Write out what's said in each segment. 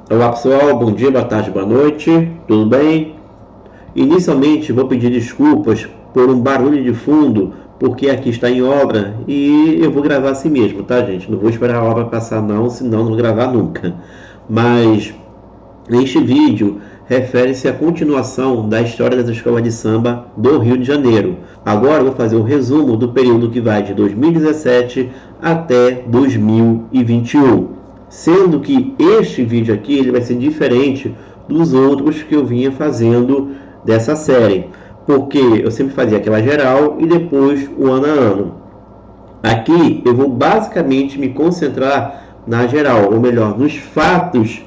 Olá pessoal, bom dia, boa tarde, boa noite, tudo bem? Inicialmente vou pedir desculpas por um barulho de fundo, porque aqui está em obra e eu vou gravar assim mesmo, tá gente? Não vou esperar a obra passar não, senão não vou gravar nunca. Mas este vídeo refere-se à continuação da história das escolas de samba do Rio de Janeiro. Agora eu vou fazer um resumo do período que vai de 2017 até 2021. Sendo que este vídeo aqui ele vai ser diferente dos outros que eu vinha fazendo dessa série, porque eu sempre fazia aquela geral e depois o ano a ano. Aqui eu vou basicamente me concentrar na geral, ou melhor, nos fatos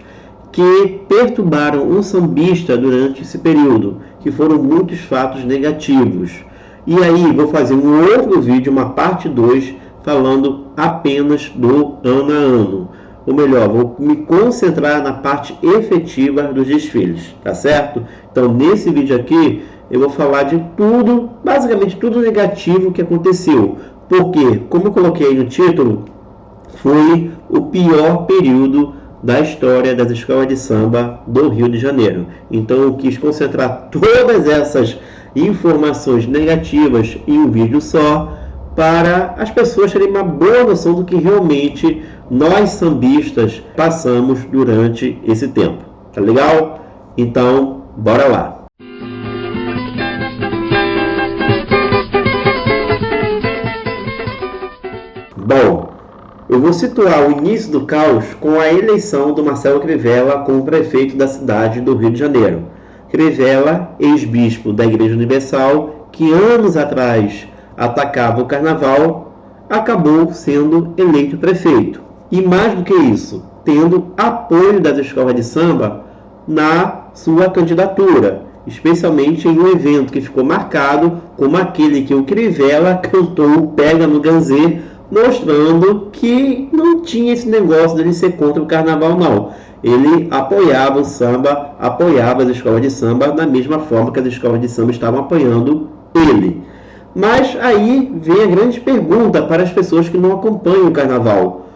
que perturbaram um sambista durante esse período, que foram muitos fatos negativos. E aí vou fazer um outro vídeo, uma parte 2, falando apenas do ano a ano. Ou melhor, vou me concentrar na parte efetiva dos desfiles, tá certo? Então, nesse vídeo aqui, eu vou falar de tudo, basicamente tudo negativo que aconteceu. Porque, como eu coloquei aí no título, foi o pior período da história das escolas de samba do Rio de Janeiro. Então, eu quis concentrar todas essas informações negativas em um vídeo só, para as pessoas terem uma boa noção do que realmente nós sambistas passamos durante esse tempo. Tá legal? Então, bora lá! Bom, eu vou situar o início do caos com a eleição do Marcelo Crivella como prefeito da cidade do Rio de Janeiro. Crivella, ex-bispo da Igreja Universal, que anos atrás atacava o carnaval, acabou sendo eleito prefeito. E mais do que isso, tendo apoio das escolas de samba na sua candidatura, especialmente em um evento que ficou marcado como aquele que o Crivella cantou Pega no Ganzê, mostrando que não tinha esse negócio dele ser contra o carnaval não. Ele apoiava o samba, apoiava as escolas de samba da mesma forma que as escolas de samba estavam apoiando ele. Mas aí vem a grande pergunta para as pessoas que não acompanham o carnaval.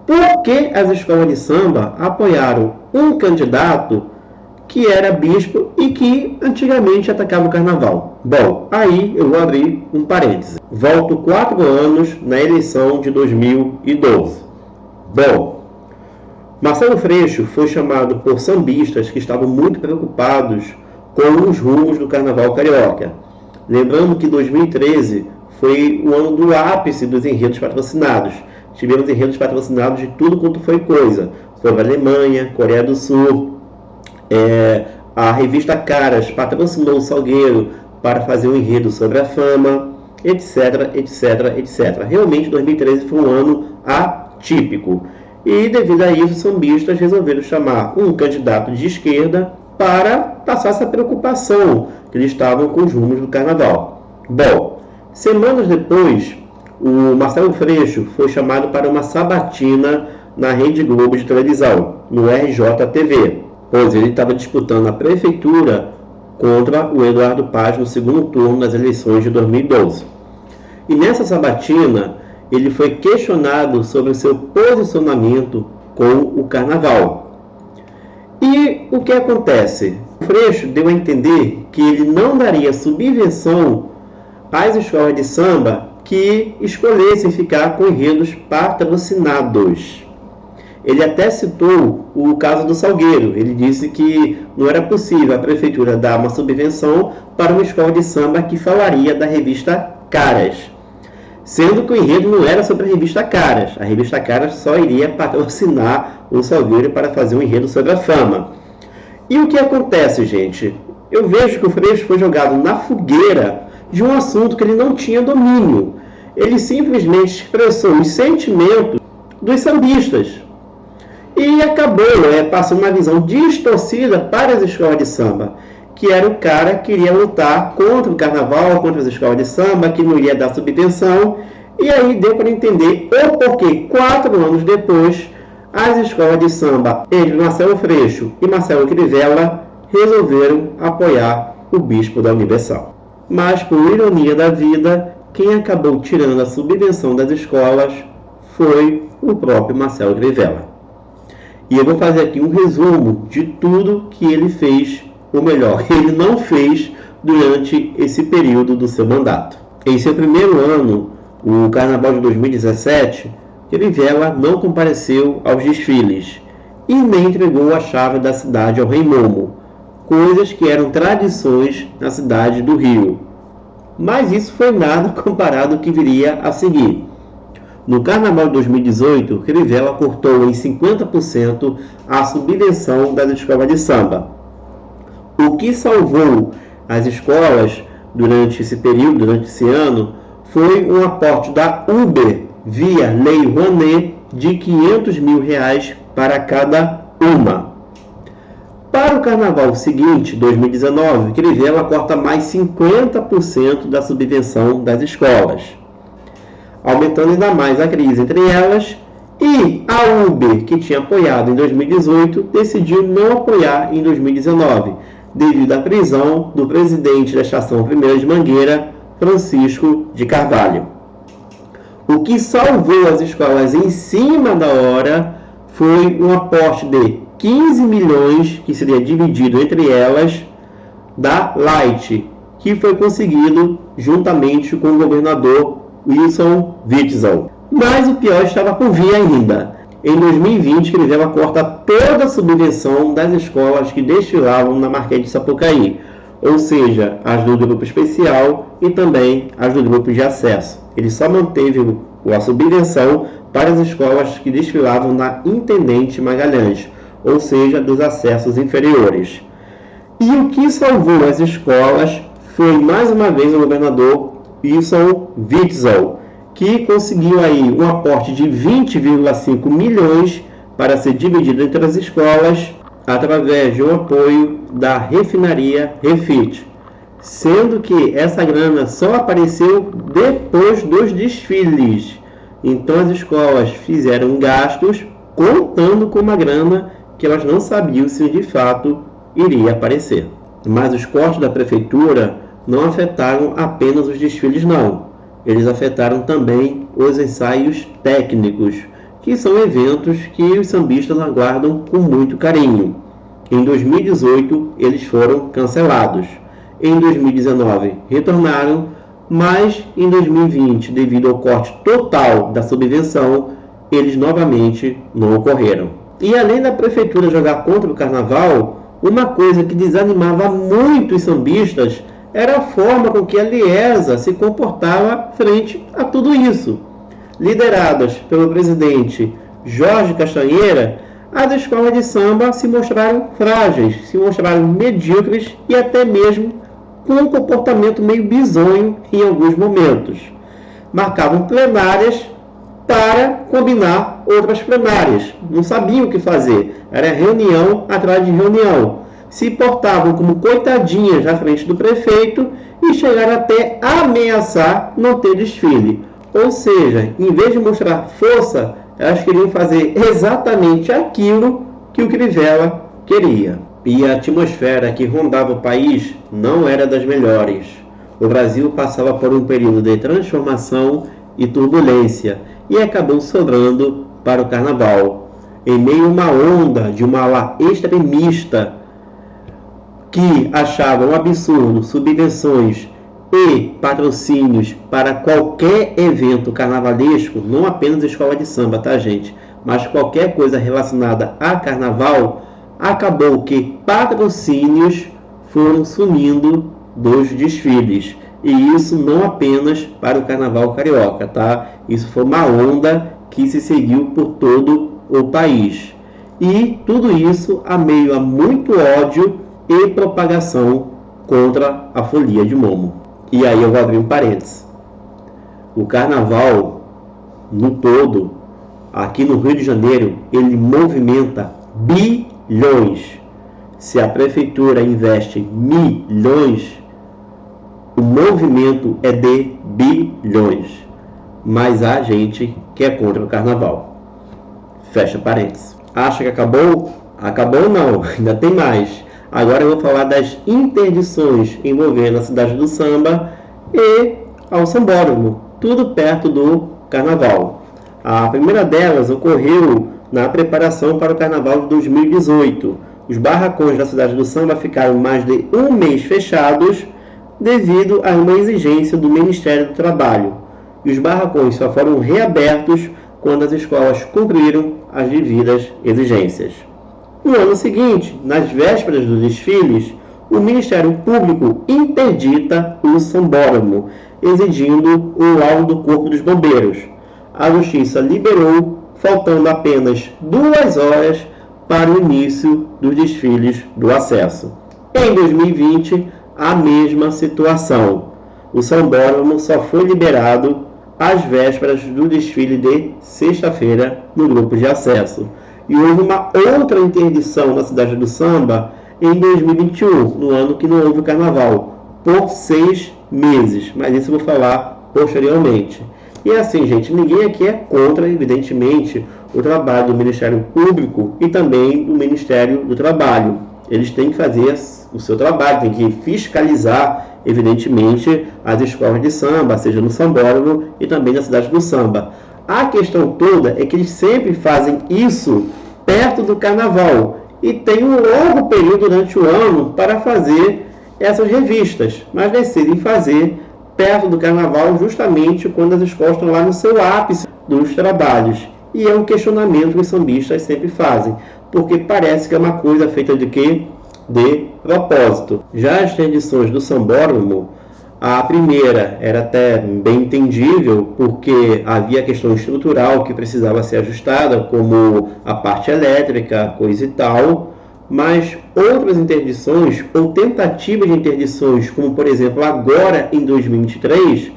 Por que as escolas de samba apoiaram um candidato que era bispo e que antigamente atacava o carnaval? Bom, aí eu vou abrir um parêntese. Volto 4 anos na eleição de 2012. Bom, Marcelo Freixo foi chamado por sambistas que estavam muito preocupados com os rumos do carnaval carioca. Lembrando que 2013 foi o ano do ápice dos enredos patrocinados. Tivemos enredos patrocinados de tudo quanto foi coisa. Sobre a Alemanha, Coreia do Sul. A revista Caras patrocinou o Salgueiro para fazer um enredo sobre a fama, etc, etc, etc. Realmente 2013 foi um ano atípico. E devido a isso, os sambistas resolveram chamar um candidato de esquerda para passar essa preocupação que eles estavam com os rumos do carnaval. Bom, semanas depois, o Marcelo Freixo foi chamado para uma sabatina na Rede Globo de televisão, no RJTV, pois ele estava disputando a prefeitura contra o Eduardo Paz no segundo turno das eleições de 2012. E nessa sabatina, ele foi questionado sobre o seu posicionamento com o carnaval. E o que acontece? O Freixo deu a entender que ele não daria subvenção às escolas de samba que escolhessem ficar com enredos patrocinados. Ele até citou o caso do Salgueiro. Ele disse que não era possível a prefeitura dar uma subvenção para uma escola de samba que falaria da revista Caras. Sendo que o enredo não era sobre a revista Caras. A revista Caras só iria patrocinar o Salgueiro para fazer um enredo sobre a fama. E o que acontece, gente? Eu vejo que o Freixo foi jogado na fogueira de um assunto que ele não tinha domínio. Ele simplesmente expressou os sentimentos dos sambistas. E acabou passando uma visão distorcida para as escolas de samba, que era o cara que iria lutar contra o carnaval, contra as escolas de samba, que não iria dar subvenção. E aí deu para entender o porquê, 4 anos depois, as escolas de samba, entre Marcelo Freixo e Marcelo Crivella, resolveram apoiar o bispo da Universal. Mas, por ironia da vida, quem acabou tirando a subvenção das escolas foi o próprio Marcelo Crivella. E eu vou fazer aqui um resumo de tudo que ele fez, ou melhor, ele não fez durante esse período do seu mandato. Em seu primeiro ano, o Carnaval de 2017, Crivella não compareceu aos desfiles e nem entregou a chave da cidade ao Rei Momo, coisas que eram tradições na cidade do Rio. Mas isso foi nada comparado ao que viria a seguir. No Carnaval de 2018, Crivella cortou em 50% a subvenção das escolas de samba. O que salvou as escolas durante esse período, durante esse ano, foi um aporte da Uber via Lei Rouanet de R$500 mil para cada uma. Para o Carnaval seguinte, 2019, Crivella corta mais 50% da subvenção das escolas, aumentando ainda mais a crise entre elas, e a Uber, que tinha apoiado em 2018, decidiu não apoiar em 2019, devido à prisão do presidente da Estação 1ª de Mangueira, Francisco de Carvalho. O que salvou as escolas em cima da hora foi um aporte de 15 milhões, que seria dividido entre elas, da Light, que foi conseguido juntamente com o governador Wilson Witzel. Mas o pior estava por vir ainda. Em 2020, Crivella corta toda a subvenção das escolas que desfilavam na Marquês de Sapucaí, ou seja, as do grupo especial e também as do grupo de acesso. Ele só manteve a subvenção para as escolas que desfilavam na Intendente Magalhães, ou seja, dos acessos inferiores. E o que salvou as escolas foi mais uma vez o governador Wilson Witzel, que conseguiu aí um aporte de 20,5 milhões para ser dividido entre as escolas através de um apoio da refinaria Refit, sendo que essa grana só apareceu depois dos desfiles. Então as escolas fizeram gastos contando com uma grana que elas não sabiam se de fato iria aparecer. Mas os cortes da prefeitura não afetaram apenas os desfiles não. Eles afetaram também os ensaios técnicos, que são eventos que os sambistas aguardam com muito carinho. Em 2018, eles foram cancelados. Em 2019, retornaram, mas em 2020, devido ao corte total da subvenção, eles novamente não ocorreram. E além da prefeitura jogar contra o carnaval, uma coisa que desanimava muito os sambistas era a forma com que a Liesa se comportava frente a tudo isso. Lideradas pelo presidente Jorge Castanheira, as escolas de samba se mostraram frágeis, se mostraram medíocres e até mesmo com um comportamento meio bizonho em alguns momentos. Marcavam plenárias para combinar outras plenárias. Não sabiam o que fazer. Era reunião atrás de reunião. Se portavam como coitadinhas na frente do prefeito e chegaram até a ameaçar não ter desfile. Ou seja, em vez de mostrar força, elas queriam fazer exatamente aquilo que o Crivella queria. E a atmosfera que rondava o país não era das melhores. O Brasil passava por um período de transformação e turbulência e acabou sobrando para o carnaval. Em meio a uma onda de uma ala extremista que achavam absurdo subvenções e patrocínios para qualquer evento carnavalesco, não apenas escola de samba, tá gente? Mas qualquer coisa relacionada a carnaval, acabou que patrocínios foram sumindo dos desfiles. E isso não apenas para o carnaval carioca, tá? Isso foi uma onda que se seguiu por todo o país. E tudo isso a meio a muito ódio e propagação contra a folia de Momo. E aí eu vou abrir um parênteses. O carnaval, no todo, aqui no Rio de Janeiro, ele movimenta bilhões. Se a prefeitura investe milhões, o movimento é de bilhões. Mas há gente que é contra o carnaval. Fecha parênteses. Acha que acabou? Acabou não, ainda tem mais. Agora eu vou falar das interdições envolvendo a cidade do samba e ao sambódromo, tudo perto do carnaval. A primeira delas ocorreu na preparação para o Carnaval de 2018. Os barracões da cidade do samba ficaram mais de um mês fechados devido a uma exigência do Ministério do Trabalho. E os barracões só foram reabertos quando as escolas cumpriram as devidas exigências. No ano seguinte, nas vésperas dos desfiles, o Ministério Público interdita o sambódromo, exigindo o laudo do Corpo dos Bombeiros. A Justiça liberou, faltando apenas 2 horas para o início dos desfiles do acesso. Em 2020, a mesma situação. O sambódromo só foi liberado às vésperas do desfile de sexta-feira no grupo de acesso. E houve uma outra interdição na cidade do samba em 2021, no ano que não houve o carnaval, por 6 meses. Mas isso eu vou falar posteriormente. E assim, gente, ninguém aqui é contra, evidentemente, o trabalho do Ministério Público e também do Ministério do Trabalho. Eles têm que fazer o seu trabalho, têm que fiscalizar, evidentemente, as escolas de samba, seja no sambódromo e também na cidade do samba. A questão toda é que eles sempre fazem isso perto do carnaval e tem um longo período durante o ano para fazer essas revistas, mas decidem fazer perto do carnaval justamente quando as escolas estão lá no seu ápice dos trabalhos. E é um questionamento que os sambistas sempre fazem, porque parece que é uma coisa feita de quê? De propósito. Já as interdições do sambódromo, a primeira era até bem entendível, porque havia questão estrutural que precisava ser ajustada, como a parte elétrica, coisa e tal, mas outras interdições, ou tentativas de interdições, como por exemplo agora em 2023,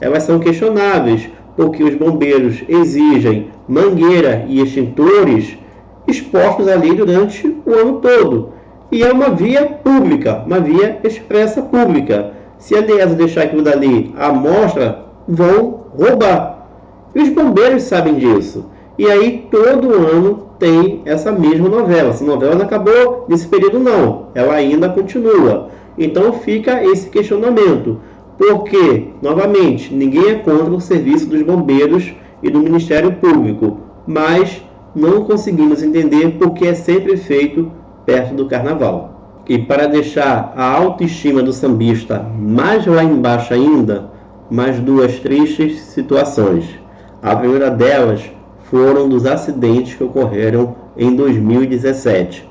elas são questionáveis, porque os bombeiros exigem mangueira e extintores expostos ali durante o ano todo. E é uma via pública, uma via expressa pública. Se a DESA deixar aquilo dali à mostra, vão roubar. E os bombeiros sabem disso. E aí todo ano tem essa mesma novela. Essa novela não acabou nesse período não, ela ainda continua. Então fica esse questionamento. Porque, novamente, ninguém é contra o serviço dos bombeiros e do Ministério Público, mas não conseguimos entender porque é sempre feito perto do carnaval. E para deixar a autoestima do sambista mais lá embaixo ainda, mais 2 tristes situações. A primeira delas foram dos acidentes que ocorreram em 2017.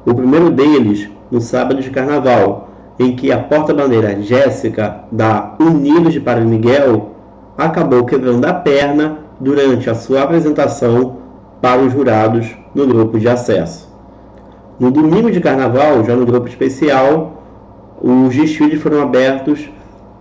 O primeiro deles, no sábado de carnaval, em que a porta-bandeira Jéssica, da Unidos de Padre Miguel, acabou quebrando a perna durante a sua apresentação para os jurados no grupo de acesso. No domingo de carnaval, já no grupo especial, os desfiles foram abertos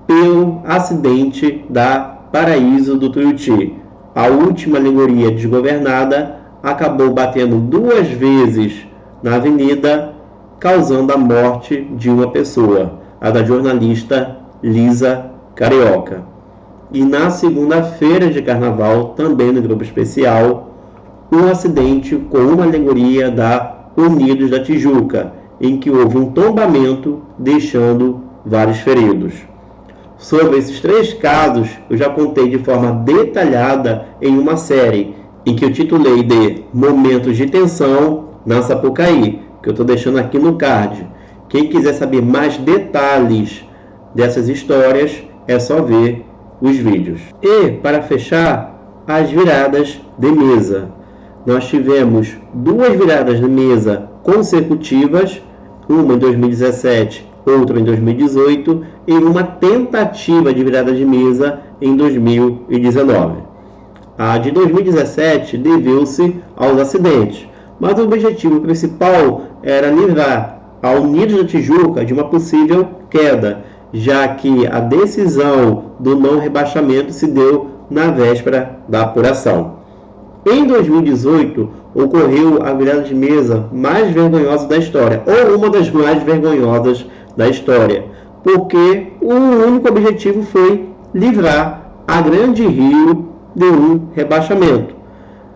pelo acidente da Paraíso do Tuiuti. A última alegoria desgovernada acabou batendo 2 vezes na avenida, causando a morte de uma pessoa, a da jornalista Lisa Carioca. E na segunda-feira de carnaval, também no grupo especial, um acidente com uma alegoria da Unidos da Tijuca, em que houve um tombamento, deixando vários feridos. Sobre esses 3 casos, eu já contei de forma detalhada em uma série, em que eu titulei de Momentos de Tensão na Sapucaí, que eu estou deixando aqui no card. Quem quiser saber mais detalhes dessas histórias, é só ver os vídeos. E, para fechar, as viradas de mesa. Nós tivemos 2 viradas de mesa consecutivas, uma em 2017, outra em 2018, e uma tentativa de virada de mesa em 2019. A de 2017 deveu-se aos acidentes, mas o objetivo principal era livrar a Unidos da Tijuca de uma possível queda, já que a decisão do não rebaixamento se deu na véspera da apuração. Em 2018, ocorreu a virada de mesa mais vergonhosa da história, ou uma das mais vergonhosas da história, porque o único objetivo foi livrar a Grande Rio de um rebaixamento.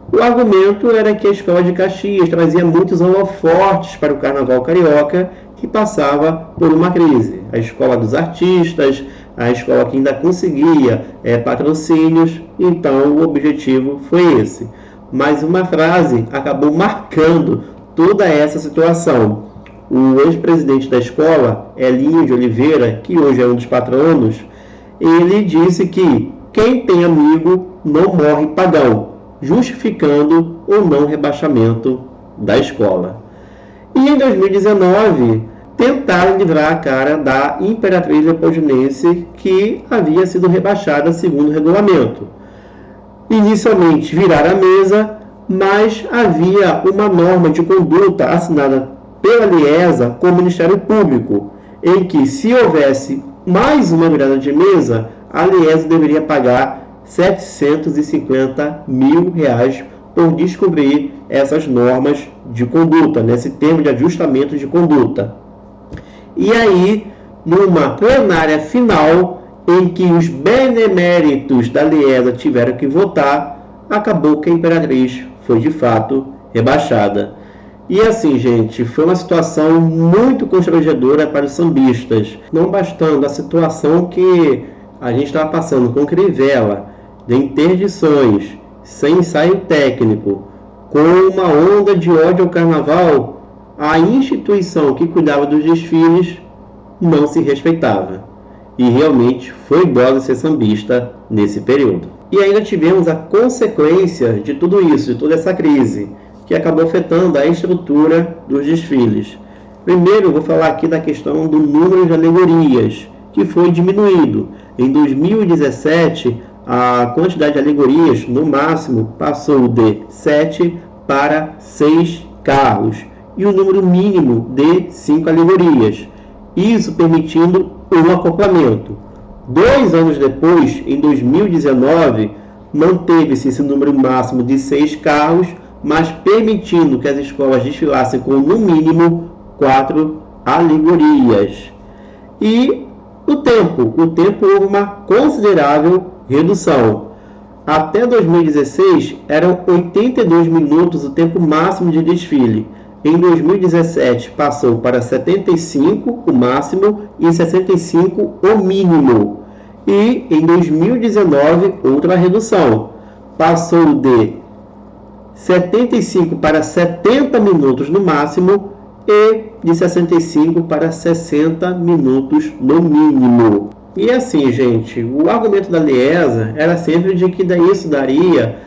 O argumento era que a escola de Caxias trazia muitos holofotes para o carnaval carioca, que passava por uma crise. A escola dos artistas, a escola que ainda conseguia patrocínios, então o objetivo foi esse. mas uma frase acabou marcando toda essa situação. O ex-presidente da escola, Elinho de Oliveira, que hoje é um dos patronos, ele disse que quem tem amigo não morre pagão, justificando o não rebaixamento da escola. E em 2019, tentaram livrar a cara da Imperatriz Leopoldinense, que havia sido rebaixada segundo o regulamento. Inicialmente viraram a mesa, mas havia uma norma de conduta assinada pela Liesa com o Ministério Público, em que, se houvesse mais uma virada de mesa, a Liesa deveria pagar R$750 mil por descobrir essas normas de conduta, nesse termo de ajustamento de conduta. E aí, numa plenária final, em que os beneméritos da Liesa tiveram que votar, acabou que a Imperatriz foi de fato rebaixada. E assim, gente, foi uma situação muito constrangedora para os sambistas. Não bastando a situação que a gente estava passando com Crivella, de interdições, sem ensaio técnico, com uma onda de ódio ao carnaval, a instituição que cuidava dos desfiles não se respeitava. E realmente foi dose ser sambista nesse período. E ainda tivemos a consequência de tudo isso, de toda essa crise, que acabou afetando a estrutura dos desfiles. Primeiro, eu vou falar aqui da questão do número de alegorias, que foi diminuído. Em 2017, a quantidade de alegorias, no máximo, passou de 7 para 6 carros, e o número mínimo de 5 alegorias. Isso permitindo um acoplamento. 2 anos depois, em 2019, manteve-se esse número máximo de 6 carros, mas permitindo que as escolas desfilassem com, no mínimo, 4 alegorias. E o tempo houve uma considerável redução. Até 2016, eram 82 minutos o tempo máximo de desfile. Em 2017, passou para 75 o máximo e 65 o mínimo. E em 2019, outra redução. Passou de 75 para 70 minutos no máximo e de 65 para 60 minutos no mínimo. E assim, gente, o argumento da Liesa era sempre de que isso daria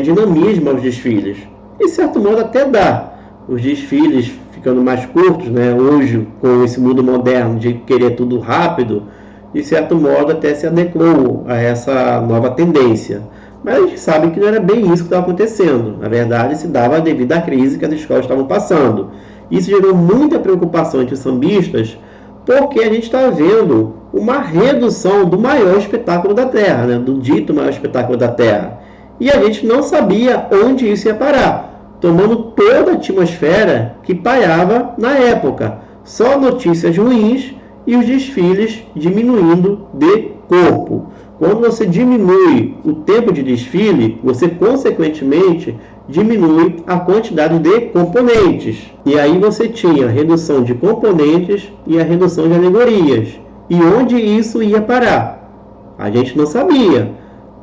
dinamismo aos desfiles. E, de certo modo, até dá. Os desfiles ficando mais curtos, né? Hoje, com esse mundo moderno de querer tudo rápido, de certo modo até se adequou a essa nova tendência. Mas a gente sabe que não era bem isso que estava acontecendo. Na verdade, se dava devido à crise que as escolas estavam passando. Isso gerou muita preocupação entre os sambistas, porque a gente está vendo uma redução do maior espetáculo da Terra, né? Do dito maior espetáculo da Terra. E a gente não sabia onde isso ia parar, tomando toda a atmosfera que pairava na época. Só notícias ruins e os desfiles diminuindo de corpo. Quando você diminui o tempo de desfile, você consequentemente diminui a quantidade de componentes. E aí você tinha a redução de componentes e a redução de alegorias. E onde isso ia parar? A gente não sabia.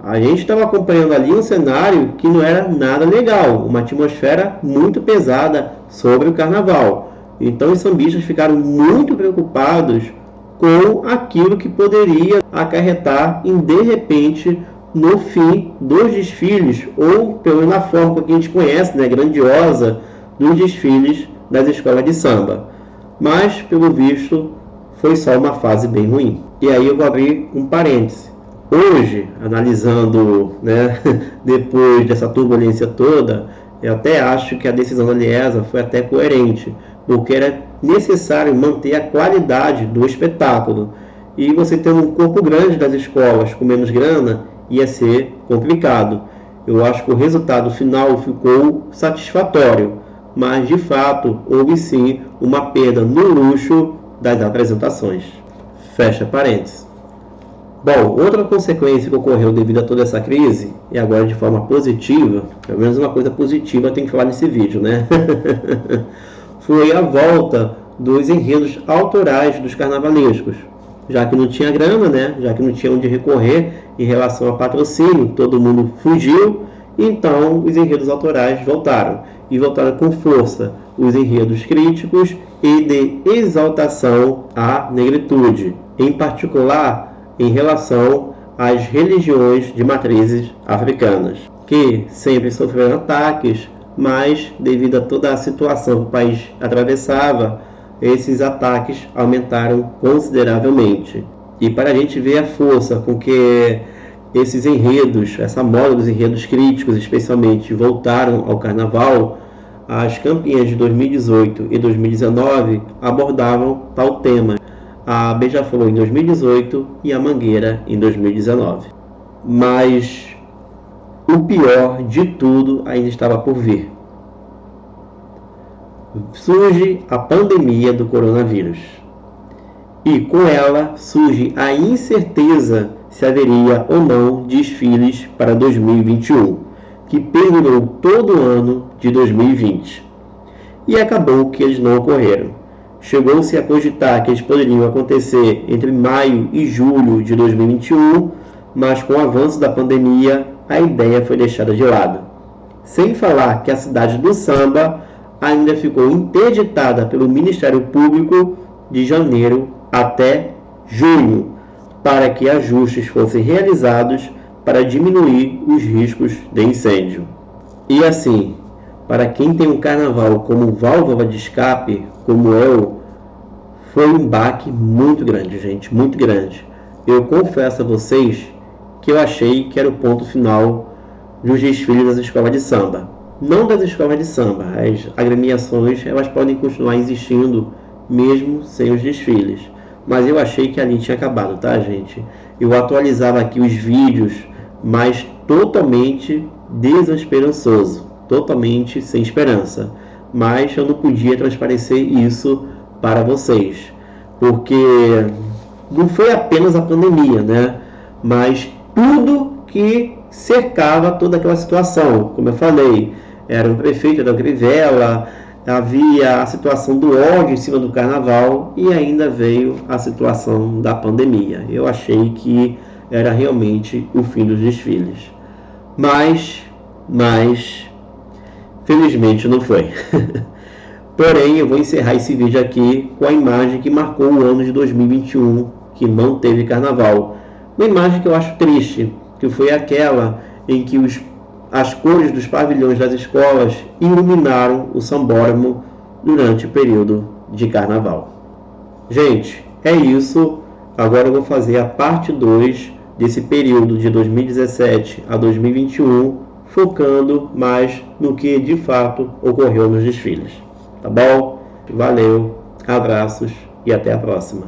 A gente estava acompanhando ali um cenário que não era nada legal, uma atmosfera muito pesada sobre o carnaval. Então os sambistas ficaram muito preocupados com aquilo que poderia acarretar em, de repente, no fim dos desfiles, ou pelo menos na forma que a gente conhece, né, grandiosa, dos desfiles das escolas de samba. Mas, pelo visto, foi só uma fase bem ruim. E aí eu vou abrir um parêntese. Hoje, analisando, né, depois dessa turbulência toda, eu até acho que a decisão da Liesa foi até coerente, porque era necessário manter a qualidade do espetáculo. E você tendo um corpo grande das escolas com menos grana, ia ser complicado. Eu acho que o resultado final ficou satisfatório, mas de fato houve sim uma perda no luxo das apresentações. Fecha parênteses. Bom, outra consequência que ocorreu devido a toda essa crise, e agora de forma positiva, pelo menos uma coisa positiva tem que falar nesse vídeo, né? Foi a volta dos enredos autorais dos carnavalescos. Já que não tinha grana, né? Já que não tinha onde recorrer em relação a patrocínio, todo mundo fugiu Então os enredos autorais voltaram, e voltaram com força os enredos críticos e de exaltação à negritude, em particular em relação às religiões de matrizes africanas, que sempre sofreram ataques, mas devido a toda a situação que o país atravessava, esses ataques aumentaram consideravelmente. E para a gente ver a força com que esses enredos, essa moda dos enredos críticos especialmente, voltaram ao carnaval, as campeãs de 2018 e 2019 abordavam tal tema. A Beija-Flor em 2018 e a Mangueira em 2019. Mas o pior de tudo ainda estava por vir. Surge a pandemia do coronavírus. E com ela surge a incerteza se haveria ou não desfiles para 2021, que perdurou todo o ano de 2020. E acabou que eles não ocorreram. Chegou-se a cogitar que eles poderiam acontecer entre maio e julho de 2021, mas com o avanço da pandemia, a ideia foi deixada de lado. Sem falar que a cidade do samba ainda ficou interditada pelo Ministério Público de janeiro até junho, para que ajustes fossem realizados para diminuir os riscos de incêndio. E assim, para quem tem um carnaval como válvula de escape, como eu, foi um baque muito grande, gente, muito grande. Eu confesso a vocês que eu achei que era o ponto final dos desfiles das escolas de samba. Não das escolas de samba, as agremiações elas podem continuar existindo mesmo sem os desfiles. Mas eu achei que ali tinha acabado, tá, gente? Eu atualizava aqui os vídeos, mas totalmente desesperançoso, totalmente sem esperança. Mas eu não podia transparecer isso para vocês, porque não foi apenas a pandemia, né? Mas tudo que cercava toda aquela situação, como eu falei, era o prefeito da Crivella, havia a situação do ódio em cima do carnaval e ainda veio a situação da pandemia. Eu achei que era realmente o fim dos desfiles. Mas felizmente não foi. Porém, eu vou encerrar esse vídeo aqui com a imagem que marcou o ano de 2021, que não teve carnaval. Uma imagem que eu acho triste, que foi aquela em que as cores dos pavilhões das escolas iluminaram o sambódromo durante o período de carnaval. Gente, é isso. Agora eu vou fazer a parte 2 desse período de 2017 a 2021, focando mais no que de fato ocorreu nos desfiles. Tá bom? Valeu, abraços e até a próxima.